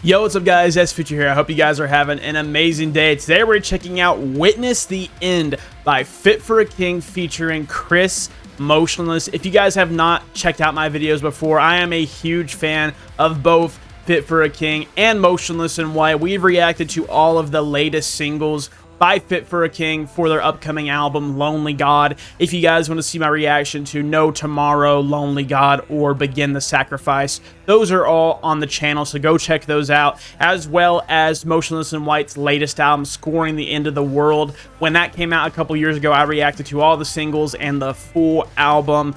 Yo, what's up guys, S Future here. I hope you guys are having an amazing day. Today we're checking out Witness the End by Fit for a King featuring Chris Motionless. If you guys have not checked out my videos before, I am a huge fan of both Fit for a King and Motionless, and why we've reacted to all of the latest singles by Fit for a King for their upcoming album, Lonely God. If you guys want to see my reaction to No Tomorrow, Lonely God, or Begin the Sacrifice, those are all on the channel, so go check those out, as well as Motionless in White's latest album, Scoring the End of the World. When that came out a couple years ago, I reacted to all the singles and the full album.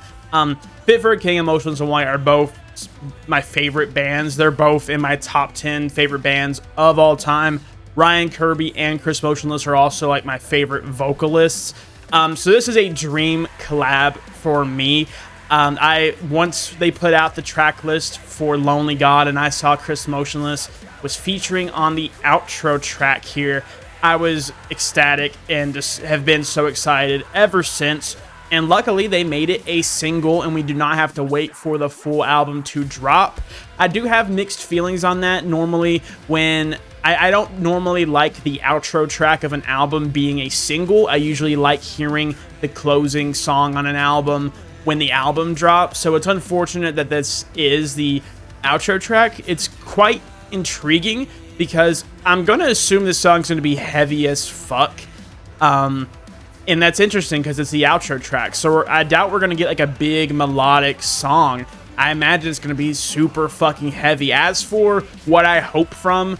Fit for a King and Motionless in White are both my favorite bands. They're both in my top 10 favorite bands of all time. Ryan Kirby and Chris Motionless are also like my favorite vocalists. So this is a dream collab for me. Once they put out the track list for Lonely God and I saw Chris Motionless was featuring on the outro track here, I was ecstatic and just have been so excited ever since. And luckily they made it a single and we do not have to wait for the full album to drop. I do have mixed feelings on that. Normally when I don't normally like the outro track of an album being a single. I usually like hearing the closing song on an album when the album drops. So it's unfortunate that this is the outro track. It's quite intriguing because I'm going to assume this song's going to be heavy as fuck. And that's interesting because it's the outro track. So I doubt we're going to get like a big melodic song. I imagine it's going to be super fucking heavy. As for what I hope for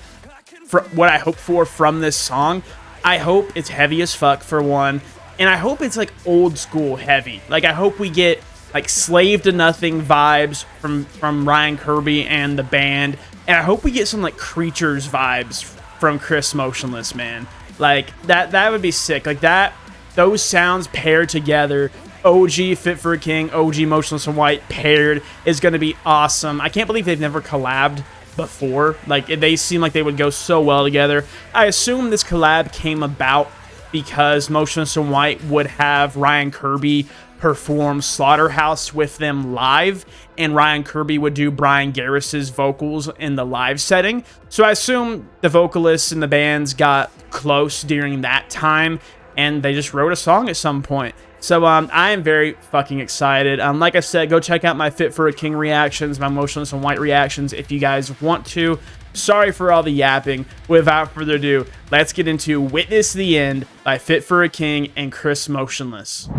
from this song, I hope it's heavy as fuck for one, and I hope it's like old school heavy. Like I hope we get like Slave to Nothing vibes from Ryan Kirby and the band, and I hope we get some like Creatures vibes from Chris Motionless, man. Like that would be sick. Like that, those sounds paired together, OG Fit for a King, OG Motionless in White paired, is going to be awesome. I can't believe they've never collabed before. Like they seem like they would go so well together. I assume this collab came about because Motionless in White would have Ryan Kirby perform Slaughterhouse with them live, and Ryan Kirby would do Brian Garris's vocals in the live setting. So I assume the vocalists and the bands got close during that time and they just wrote a song at some point. So I am very fucking excited. Like I said, go check out my Fit for a King reactions, my Motionless in White reactions if you guys want to. Sorry for all the yapping. Without further ado, let's get into Witness the End by Fit for a King and Chris Motionless.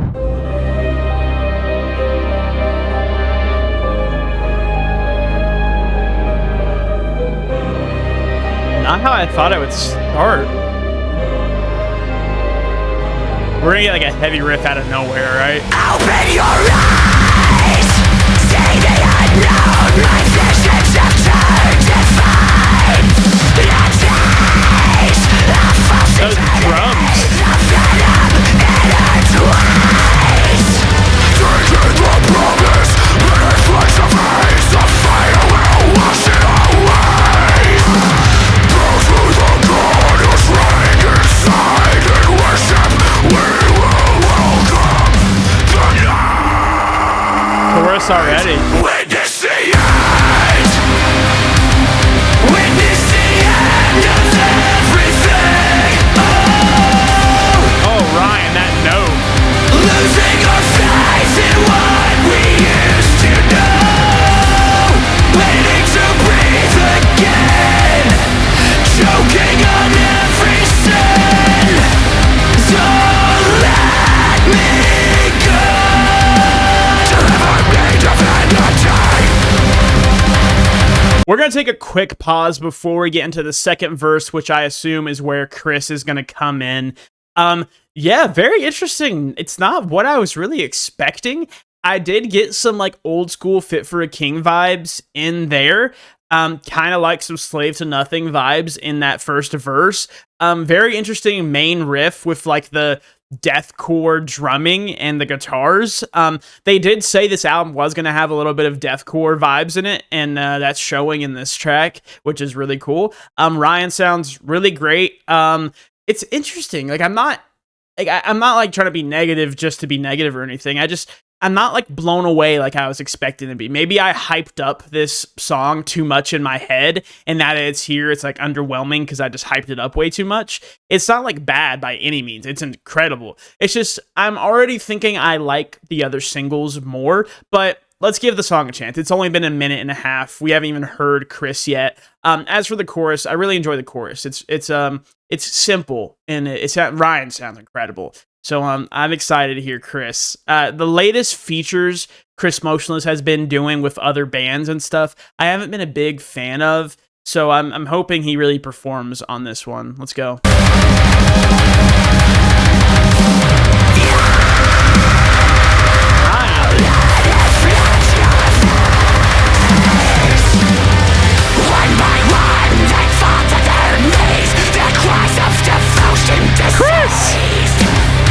Not how I thought it would start. We're gonna get like a heavy riff out of nowhere, right? Open your eyes, see the unknown. My visions have turned to fire. Your days of false those drums. of venom intertwined. Taking the promise, but it flies of haze. The fire will wash it away. Go through the God who's running inside and worship. Chorus already. Witness the end. Witness the end of everything. Oh, Ryan, that note. Losing our faith in what we used to know. Waiting to breathe again. Choking on every sin. So let me go. We're going to take a quick pause before we get into the second verse, which I assume is where Chris is going to come in. Yeah, very interesting. It's not what I was really expecting. I did get some like old school Fit for a King vibes in there. Kind of like some Slave to Nothing vibes in that first verse. Very interesting main riff with like the deathcore drumming and the guitars. They did say this album was going to have a little bit of deathcore vibes in it, and that's showing in this track, which is really cool. Ryan sounds really great. It's interesting. Like I'm not like trying to be negative just to be negative or anything. I'm not like blown away like I was expecting to be. Maybe I hyped up this song too much in my head, and now that it's here, it's like underwhelming because I just hyped it up way too much. It's not like bad by any means. It's incredible. It's just I'm already thinking I like the other singles more, but let's give the song a chance. It's only been a minute and a half. We haven't even heard Chris yet. As for the chorus, I really enjoy the chorus. It's simple, and Ryan sounds incredible. So I'm excited to hear Chris. The latest features Chris Motionless has been doing with other bands and stuff, I haven't been a big fan of. So I'm hoping he really performs on this one. Let's go. Chris!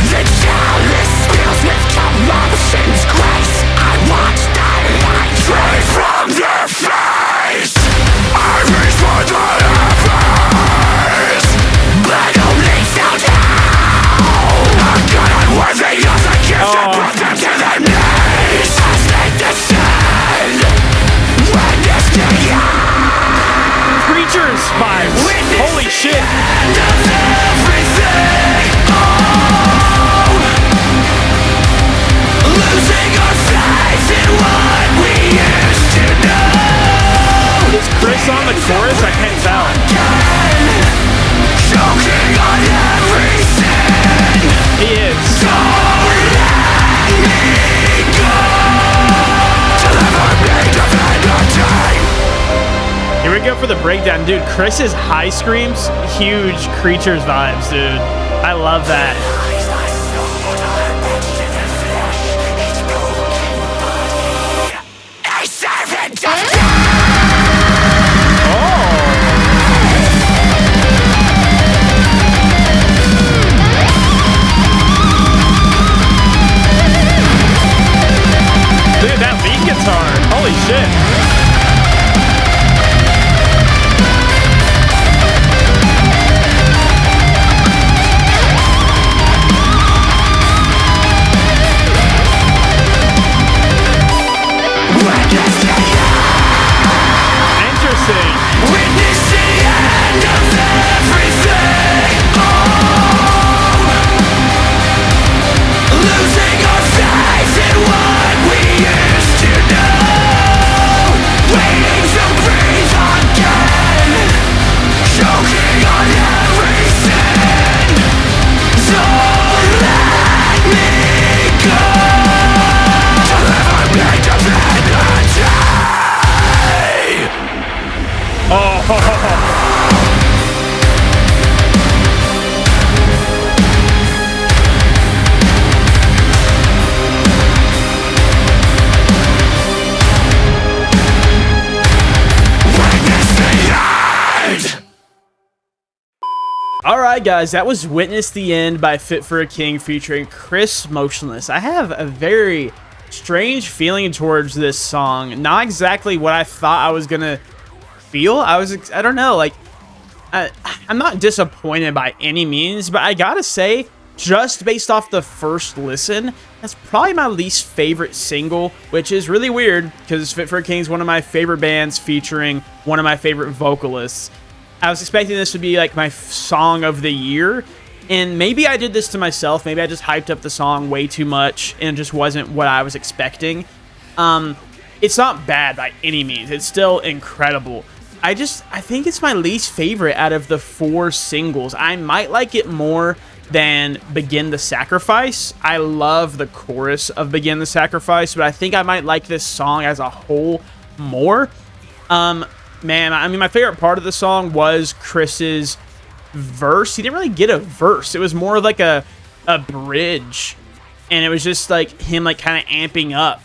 The chalice spills with commotion's grace. I watch the light drain from their face. I reach for the heavens, but only found how. A god unworthy of the gift that brought them to their knees. As they descend, witness the end. Creatures vibes. Holy shit. End of everything. Losing our faith in what we used to know. Is Chris on the chorus? I can't tell. Choking on everything. He is. So let me go. Till ever made of energy. Here we go for the breakdown. Dude, Chris's high screams, huge Creatures vibes, dude. I love that. Look at that lead guitar. Holy shit. Interesting. Witness the end of everything. Oh, losing our faith in what we used to know. Waiting to breathe again. Choking on everything. So let me go. Till ever made of energy. Alright guys, that was Witness the End by Fit for a King featuring Chris Motionless. I have a very strange feeling towards this song. Not exactly what I thought I was gonna feel. I don't know, like I'm not disappointed by any means, but I gotta say, just based off the first listen, that's probably my least favorite single, which is really weird because Fit for a King is one of my favorite bands featuring one of my favorite vocalists. I was expecting this to be like my song of the year, and maybe I did this to myself. Maybe I just hyped up the song way too much and it just wasn't what I was expecting. It's not bad by any means. It's still incredible. I think it's my least favorite out of the 4 singles. I might like it more than Begin the Sacrifice. I love the chorus of Begin the Sacrifice, but I think I might like this song as a whole more. Man, I mean, my favorite part of the song was Chris's verse. He didn't really get a verse. It was more like a bridge, and it was just like him like kind of amping up.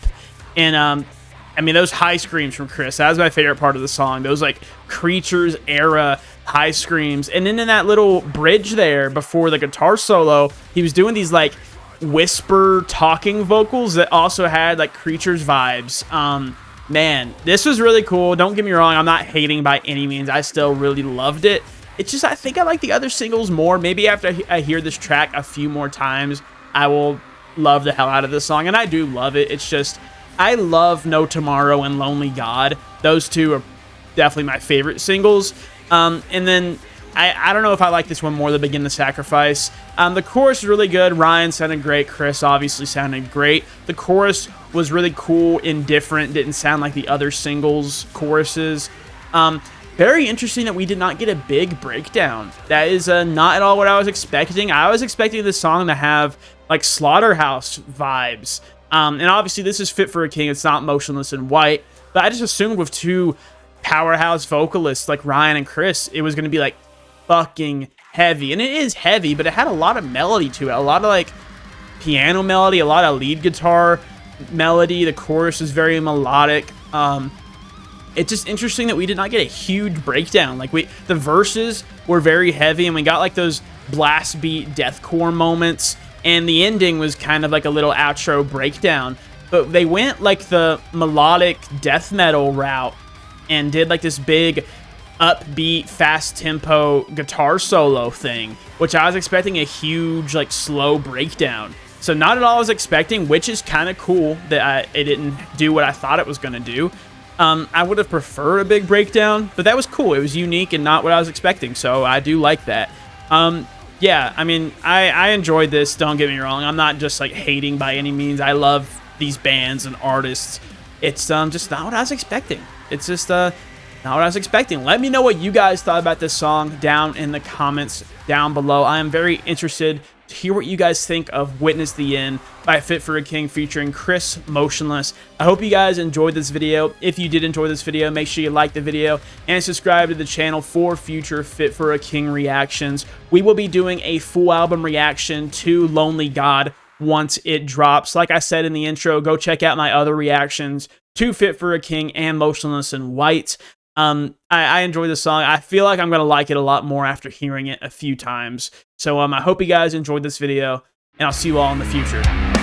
And I mean, those high screams from Chris, that was my favorite part of the song. Those like Creatures era high screams. And then in that little bridge there before the guitar solo, he was doing these like whisper talking vocals that also had like Creatures vibes. Man, this was really cool. Don't get me wrong, I'm not hating by any means. I still really loved it. It's just I think I like the other singles more. Maybe after I hear this track a few more times, I will love the hell out of this song, and I do love it. It's just, I love No Tomorrow and Lonely God. Those two are definitely my favorite singles. And then I don't know if I like this one more, The Begin the Sacrifice. The chorus is really good. Ryan sounded great. Chris obviously sounded great. The chorus was really cool and different. Didn't sound like the other singles' choruses. Very interesting that we did not get a big breakdown. That is not at all what I was expecting. I was expecting this song to have like Slaughterhouse vibes. And obviously this is Fit for a King. It's not Motionless in White. But I just assumed with two powerhouse vocalists like Ryan and Chris, it was going to be like fucking heavy. And it is heavy, but it had a lot of melody to it. A lot of like piano melody, a lot of lead guitar melody. The chorus is very melodic. It's just interesting that we did not get a huge breakdown. Like the verses were very heavy, and we got like those blast beat deathcore moments, and the ending was kind of like a little outro breakdown. But they went like the melodic death metal route and did like this big upbeat fast tempo guitar solo thing, which I was expecting a huge like slow breakdown. So not at all I was expecting, which is kind of cool that it didn't do what I thought it was going to do. I would have preferred a big breakdown, but that was cool. It was unique and not what I was expecting, so I do like that. Yeah, I mean, I enjoyed this, don't get me wrong. I'm not just like hating by any means. I love these bands and artists. It's just not what I was expecting. It's just not what I was expecting. Let me know what you guys thought about this song down in the comments down below. I am very interested to hear what you guys think of Witness the End by Fit for a King featuring Chris Motionless. I hope you guys enjoyed this video. If you did enjoy this video, make sure you like the video and subscribe to the channel for future Fit for a King reactions. We will be doing a full album reaction to Lonely God once it drops. Like I said in the intro, go check out my other reactions to Fit for a King and Motionless in White. I enjoy this song. I feel like I'm going to like it a lot more after hearing it a few times. So I hope you guys enjoyed this video, and I'll see you all in the future.